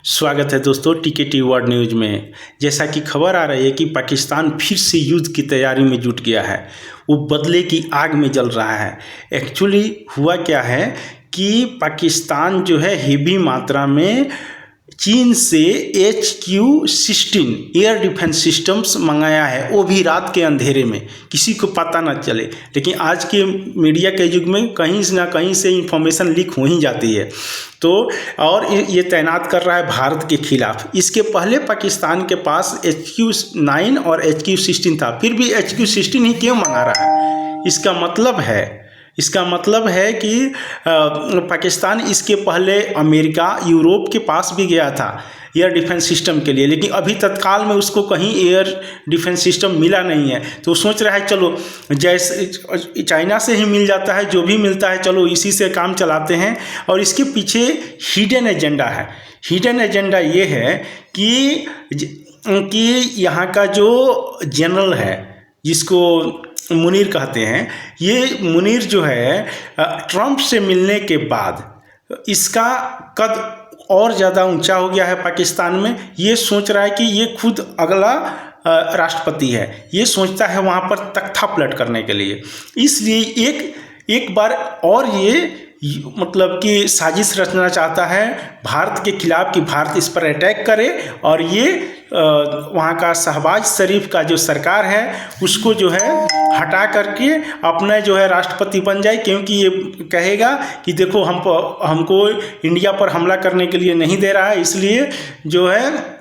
स्वागत है दोस्तों टीकेटी वर्ल्ड न्यूज़ में। जैसा कि खबर आ रही है कि पाकिस्तान फिर से युद्ध की तैयारी में जुट गया है। वो बदले की आग में जल रहा है। एक्चुअली हुआ क्या है कि पाकिस्तान जो है हेवी मात्रा में चीन से HQ-16 एयर डिफेंस सिस्टम्स मंगाया है, वो भी रात के अंधेरे में, किसी को पता ना चले। लेकिन आज के मीडिया के युग में कहीं ना कहीं से इंफॉर्मेशन लीक हो ही जाती है। तो और ये तैनात कर रहा है भारत के खिलाफ। इसके पहले पाकिस्तान के पास HQ-9 और HQ-16 था, फिर भी HQ-16 ही क्यों मंगा रहा है? इसका मतलब है कि पाकिस्तान इसके पहले अमेरिका, यूरोप के पास भी गया था एयर डिफेंस सिस्टम के लिए, लेकिन अभी तत्काल में उसको कहीं एयर डिफेंस सिस्टम मिला नहीं है। तो सोच रहा है चलो जैसे चाइना से ही मिल जाता है, जो भी मिलता है चलो इसी से काम चलाते हैं। और इसके पीछे हिडन एजेंडा है। हिडन एजेंडा ये है कि यहाँ का जो जनरल है, जिसको मुनीर कहते हैं, ये मुनीर जो है ट्रंप से मिलने के बाद इसका कद और ज़्यादा ऊंचा हो गया है पाकिस्तान में। ये सोच रहा है कि ये खुद अगला राष्ट्रपति है। ये सोचता है वहाँ पर तख्ता पलट करने के लिए। इसलिए एक बार और ये मतलब कि साजिश रचना चाहता है भारत के खिलाफ कि भारत इस पर अटैक करे और ये वहाँ का शहबाज शरीफ का जो सरकार है उसको जो है हटा करके अपने जो है राष्ट्रपति बन जाए। क्योंकि ये कहेगा कि देखो हमको इंडिया पर हमला करने के लिए नहीं दे रहा है, इसलिए जो है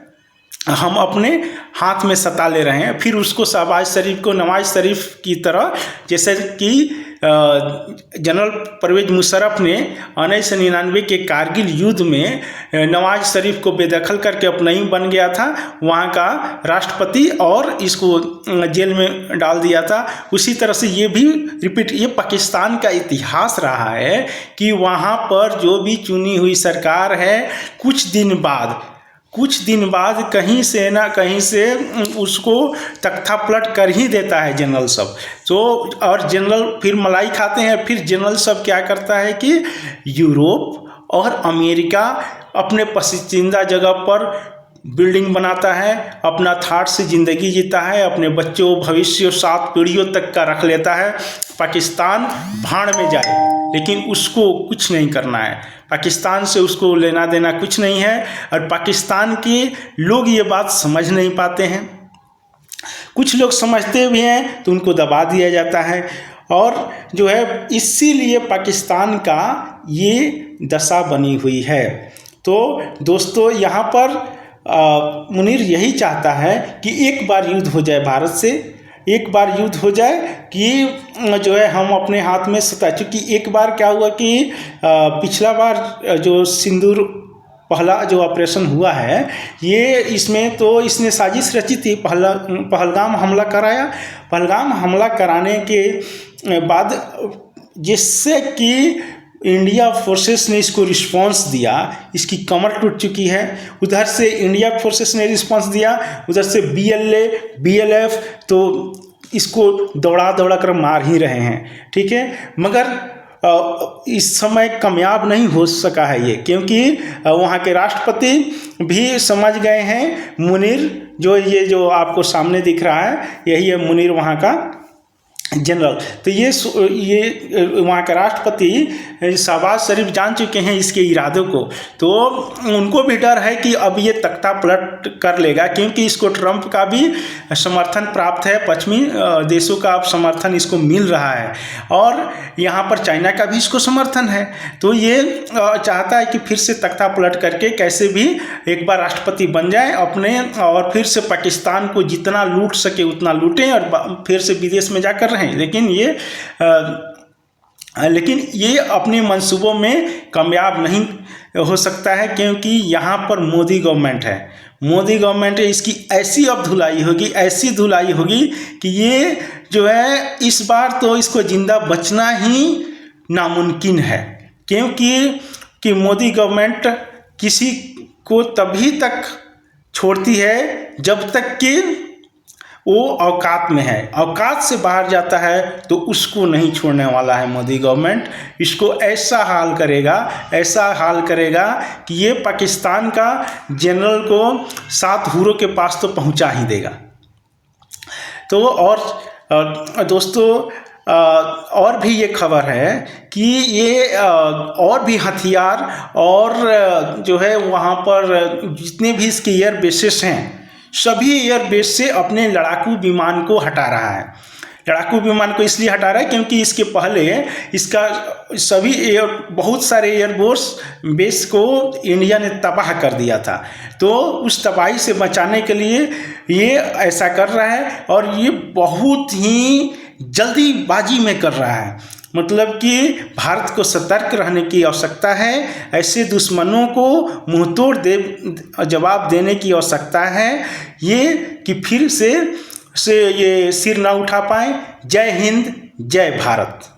हम अपने हाथ में सत्ता ले रहे हैं। फिर उसको शहबाज शरीफ को नवाज शरीफ की तरह, जैसे कि जनरल परवेज मुशर्रफ ने 1999 के कारगिल युद्ध में नवाज शरीफ को बेदखल करके अपना ही बन गया था वहाँ का राष्ट्रपति और इसको जेल में डाल दिया था, उसी तरह से ये भी रिपीट। ये पाकिस्तान का इतिहास रहा है कि वहाँ पर जो भी चुनी हुई सरकार है कुछ दिन बाद कहीं से ना कहीं से उसको तख्ता पलट कर ही देता है जनरल सब। तो और जनरल फिर मलाई खाते हैं। फिर जनरल सब क्या करता है कि यूरोप और अमेरिका अपने पसंदीदा जगह पर बिल्डिंग बनाता है, अपना थाट से ज़िंदगी जीता है, अपने बच्चों भविष्य 7 पीढ़ियों तक का रख लेता है। पाकिस्तान भाड़ में जाए, लेकिन उसको कुछ नहीं करना है। पाकिस्तान से उसको लेना देना कुछ नहीं है। और पाकिस्तान के लोग ये बात समझ नहीं पाते हैं। कुछ लोग समझते भी हैं तो उनको दबा दिया जाता है। और जो है इसीलिए पाकिस्तान का ये दशा बनी हुई है। तो दोस्तों यहाँ पर मुनीर यही चाहता है कि एक बार युद्ध हो जाए भारत से, एक बार युद्ध हो जाए कि जो है हम अपने हाथ में सत्ता। चूँकि एक बार क्या हुआ कि पिछला बार जो सिंदूर पहला जो ऑपरेशन हुआ है, ये इसने साजिश रची थी। पहलगाम हमला कराया। पहलगाम हमला कराने के बाद जिससे कि इंडिया फोर्सेस ने इसको रिस्पांस दिया, इसकी कमर टूट चुकी है। उधर से इंडिया फोर्सेस ने रिस्पांस दिया, उधर से BLF तो इसको दौड़ा कर मार ही रहे हैं, ठीक है। मगर इस समय कामयाब नहीं हो सका है ये, क्योंकि वहाँ के राष्ट्रपति भी समझ गए हैं। मुनीर जो आपको सामने दिख रहा है, यही है मुनीर वहाँ का जनरल। तो ये वहाँ का राष्ट्रपति शहबाज शरीफ जान चुके हैं इसके इरादों को। तो उनको भी डर है कि अब ये तख्ता पलट कर लेगा, क्योंकि इसको ट्रंप का भी समर्थन प्राप्त है, पश्चिमी देशों का अब समर्थन इसको मिल रहा है, और यहाँ पर चाइना का भी इसको समर्थन है। तो ये चाहता है कि फिर से तख्ता पलट करके कैसे भी एक बार राष्ट्रपति बन जाए अपने, और फिर से पाकिस्तान को जितना लूट सके उतना लूटें और फिर से विदेश में जाकर रहें। लेकिन ये अपने मंसूबों में कामयाब नहीं हो सकता है, क्योंकि यहाँ पर मोदी गवर्नमेंट है। इसकी ऐसी अब ऐसी धुलाई होगी कि ये जो है इस बार तो इसको जिंदा बचना ही नामुमकिन है। क्योंकि मोदी गवर्नमेंट किसी को तभी तक छोड़ती है जब तक कि वो औकात में है, औकात से बाहर जाता है तो उसको नहीं छोड़ने वाला है मोदी गवर्नमेंट। इसको ऐसा हाल करेगा कि ये पाकिस्तान का जनरल को 7 हुरों के पास तो पहुंचा ही देगा। तो और दोस्तों और भी ये खबर है कि ये और भी हथियार और जो है वहाँ पर जितने भी इसके एयर बेसेस हैं, सभी एयर बेस से अपने लड़ाकू विमान को हटा रहा है। लड़ाकू विमान को इसलिए हटा रहा है क्योंकि इसके पहले इसका बहुत सारे बेस को इंडिया ने तबाह कर दिया था। तो उस तबाही से बचाने के लिए ये ऐसा कर रहा है और ये बहुत ही जल्दीबाजी में कर रहा है। मतलब कि भारत को सतर्क रहने की आवश्यकता है, ऐसे दुश्मनों को मुंहतोड़ जवाब देने की आवश्यकता है, ये कि फिर से ये सिर ना उठा पाए। जय हिंद, जय भारत।